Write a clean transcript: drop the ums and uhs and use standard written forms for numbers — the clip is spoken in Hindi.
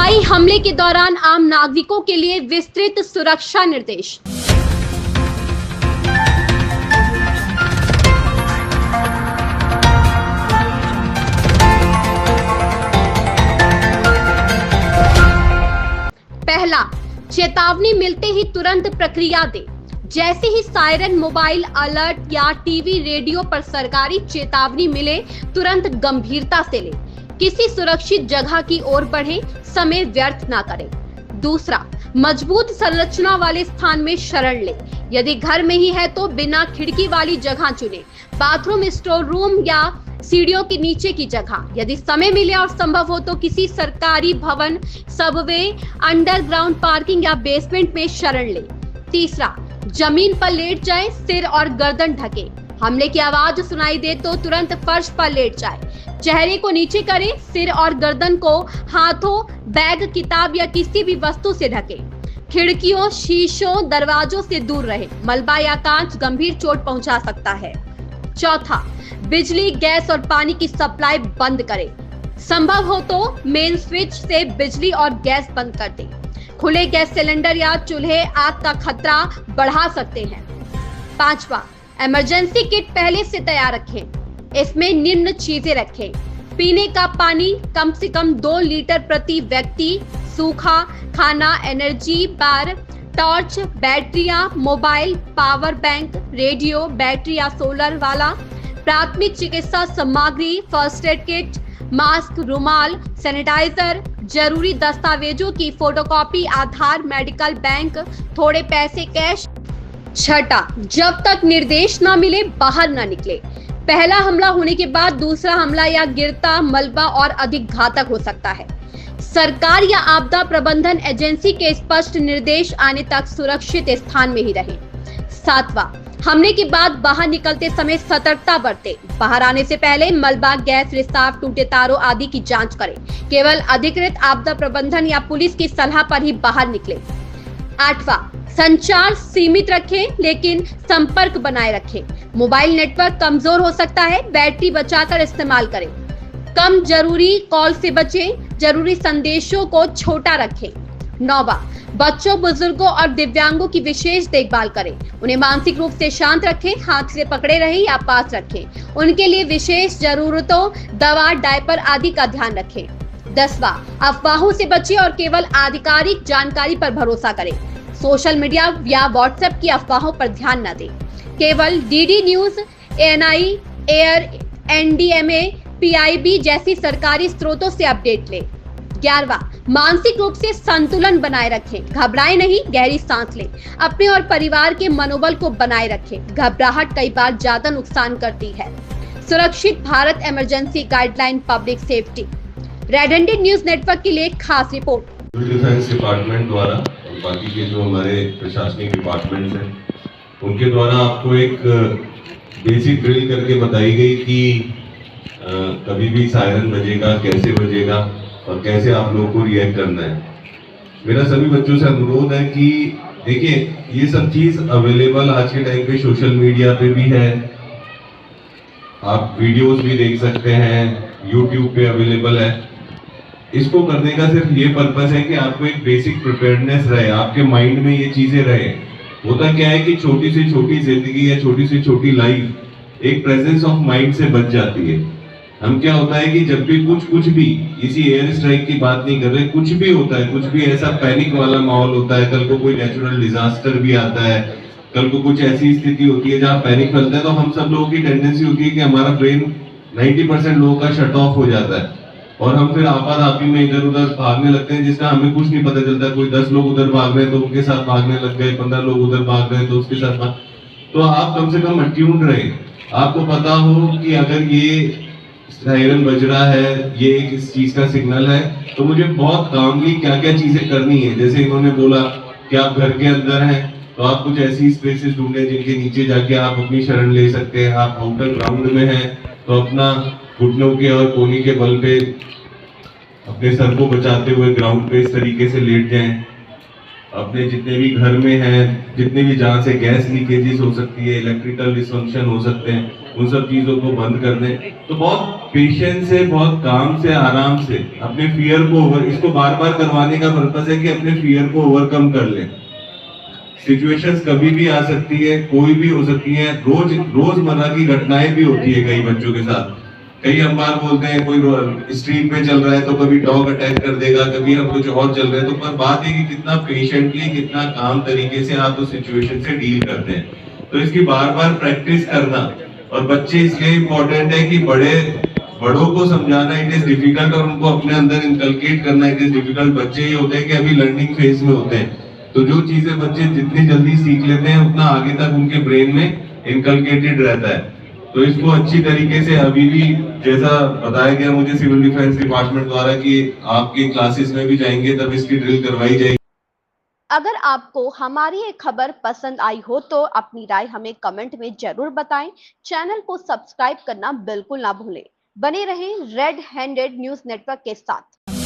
हवाई हमले के दौरान आम नागरिकों के लिए विस्तृत सुरक्षा निर्देश। पहला, चेतावनी मिलते ही तुरंत प्रक्रिया दे। जैसे ही सायरन, मोबाइल अलर्ट या टीवी रेडियो पर सरकारी चेतावनी मिले, तुरंत गंभीरता से ले, किसी सुरक्षित जगह की ओर बढ़े, समय व्यर्थ ना करें। दूसरा, मजबूत संरचना वाले स्थान में शरण ले। यदि घर में ही है तो बिना खिड़की वाली जगह चुने, बाथरूम, स्टोर रूम या सीढ़ियों के नीचे की जगह। यदि समय मिले और संभव हो तो किसी सरकारी भवन, सबवे, अंडरग्राउंड पार्किंग या बेसमेंट में शरण ले। तीसरा, जमीन पर लेट जाए, सिर और गर्दन ढके। हमले की आवाज सुनाई दे तो तुरंत फर्श पर लेट जाए। चेहरे को नीचे करें, सिर और गर्दन को हाथों, बैग, किताब या किसी भी वस्तु से ढके। खिड़कियों, शीशों, दरवाजों से दूर रहे। मलबा या कांच गंभीर चोट पहुंचा सकता है। चौथा, बिजली, गैस और पानी की सप्लाई बंद करें। संभव हो तो मेन स्विच से बिजली और गैस बंद कर दें। खुले गैस सिलेंडर या चूल्हे आग का खतरा बढ़ा सकते हैं। पांचवा, इमरजेंसी किट पहले से तैयार रखें। इसमें निम्न चीजें रखें: पीने का पानी कम से कम 2 लीटर प्रति व्यक्ति, सूखा खाना, energy bar, torch, batteries, mobile, power bank, radio, battery या सोलर वाला, प्राथमिक चिकित्सा सामग्री, फर्स्ट एड किट, मास्क, रुमाल, सैनिटाइजर, जरूरी दस्तावेजों की फोटोकॉपी, आधार, मेडिकल, बैंक, थोड़े पैसे कैश। छठा, जब तक निर्देश न मिले बाहर न निकले। पहला हमला होने के बाद दूसरा हमला या गिरता मलबा और अधिक घातक हो सकता है। सरकार या आपदा प्रबंधन एजेंसी के स्पष्ट निर्देश आने तक सुरक्षित स्थान में ही रहें। सातवां, हमले के बाद बाहर निकलते समय सतर्कता बरतें। बाहर आने से पहले मलबा, गैस रिसाव, टूटे तारों आदि की जांच करें। केवल अधिकृत आपदा प्रबंधन या पुलिस की सलाह पर ही बाहर निकलें। आठवां, संचार सीमित रखें लेकिन संपर्क बनाए रखें। मोबाइल नेटवर्क कमजोर हो सकता है, बैटरी बचाकर इस्तेमाल करें। कम जरूरी कॉल से बचें, जरूरी संदेशों को छोटा रखें। नौवां, बच्चों, बुजुर्गों और दिव्यांगों की विशेष देखभाल करें। उन्हें मानसिक रूप से शांत रखें, हाथ से पकड़े रहें या पास रखें। उनके लिए विशेष जरूरतों, दवा, डायपर आदि का ध्यान रखें। 10वां, अफवाहों से बचें और केवल आधिकारिक जानकारी पर भरोसा करें। सोशल मीडिया या व्हाट्सएप की अफवाहों पर ध्यान न दें। केवल DD news, ANI, air, NDMA, PIB जैसी सरकारी स्रोतों से अपडेट लें। 11वां, मानसिक रूप से संतुलन बनाए रखें। घबराएं नहीं, गहरी सांस लें। अपने और परिवार के मनोबल को बनाए रखें। घबराहट कई बार ज्यादा नुकसान करती है। सुरक्षित Bharat emergency guideline, public safety. Red handed news network के लिए खास रिपोर्ट। डिफेंस डिपार्टमेंट द्वारा और बाकी के जो हमारे प्रशासनिक डिपार्टमेंट्स हैं उनके द्वारा आपको एक बेसिक ड्रिल करके बताई गई कि कभी भी सायरन बजेगा, कैसे बजेगा और कैसे आप लोगों को रिएक्ट करना है। मेरा सभी बच्चों से अनुरोध है कि देखिए, ये सब चीज अवेलेबल आज के टाइम पे सोशल मीडिया पे भी है, आप वीडियोस भी देख सकते हैं, यूट्यूब पे अवेलेबल है। इसको करने का सिर्फ ये पर्पस है कि आपको एक बेसिक प्रिपेयर्डनेस रहे, आपके माइंड में ये चीजें रहे। होता क्या है कि छोटी से छोटी जिंदगी या छोटी से छोटी लाइफ एक प्रेजेंस ऑफ माइंड से बच जाती है। हम क्या होता है कि जब भी कुछ भी, इसी एयर स्ट्राइक की बात नहीं कर रहे, कुछ भी होता है, कुछ भी ऐसा पैनिक वाला माहौल होता है, कल को कोई नेचुरल डिजास्टर भी आता है, कल को कुछ ऐसी स्थिति होती है जहाँ पैनिक फैलता है, तो हम सब लोगों की टेंडेंसी होती है कि हमारा ब्रेन 90% लोगों का शट ऑफ हो जाता है और हम फिर आपाधापी में इधर उधर भागने लगते हैं, जिसका हमें कुछ नहीं पता चलता। कोई 10 लोग उधर भाग रहे हैं तो उनके साथ भागने लग गए, 15 लोग उधर भाग रहे हैं तो उसके साथ भाग। तो आप कम से कम अट्यून्ड रहे, आपको पता हो कि अगर ये सायरन बज रहा है, ये एक इस चीज का सिग्नल है, तो मुझे बहुत कामली क्या क्या चीजें करनी है। जैसे इन्होंने बोला कि आप घर के अंदर हैं तो आप कुछ ऐसी स्पेसेस ढूंढें जिनके नीचे जाके आप अपनी शरण ले सकते हैं। आप आउटर ग्राउंड में हैं तो अपना घुटनों के और कोहनी के बल पे अपने सर को बचाते हुए ग्राउंड पे इस तरीके से लेट जाएं। अपने जितने भी घर में हैं, जितने भी जहाँ से गैस लीकेजेस हो सकती है, इलेक्ट्रिकल डिसफंक्शन हो सकते हैं, उन सब चीजों को बंद कर दें। तो बहुत पेशेंस से, बहुत काम से, आराम से अपने फियर को इसको बार बार करवाने का पर्पस है कि अपने फियर को ओवरकम कर लें। सिचुएशंस कभी भी आ सकती है, कोई भी हो सकती है, रोजमर्रा की घटनाएं भी होती है कई बच्चों के साथ। कई हम बार बोलते हैं कोई स्ट्रीट पे चल रहा है तो कभी डॉग अटैक कर देगा, कभी हम कुछ और चल रहे हैं, तो पर बात है कि कितना पेशेंटली, कितना काम तरीके से आप उस सिचुएशन से डील करते हैं। तो इसकी बार बार प्रैक्टिस करना, और बच्चे इसलिए इम्पोर्टेंट है कि बड़ों को समझाना इट इज डिफिकल्ट, और उनको अपने अंदर इनकलकेट करना इट इज डिफिकल्ट। बच्चे ये होते हैं कि अभी लर्निंग फेज में होते हैं, तो जो चीजें बच्चे जितनी जल्दी सीख लेते हैं उतना आगे तक उनके ब्रेन में इनकलकेटेड रहता है। तो इसको अच्छी तरीके से अभी भी, जैसा बताया गया मुझे सिविल डिफेंस डिपार्टमेंट द्वारा, कि आपके क्लासेस में भी जाएंगे तब इसकी ड्रिल करवाई जाएगी। अगर आपको हमारी ये खबर पसंद आई हो तो अपनी राय हमें कमेंट में जरूर बताएं। चैनल को सब्सक्राइब करना बिल्कुल ना भूलें। बने रहें रेड हैंडेड न्यूज नेटवर्क के साथ।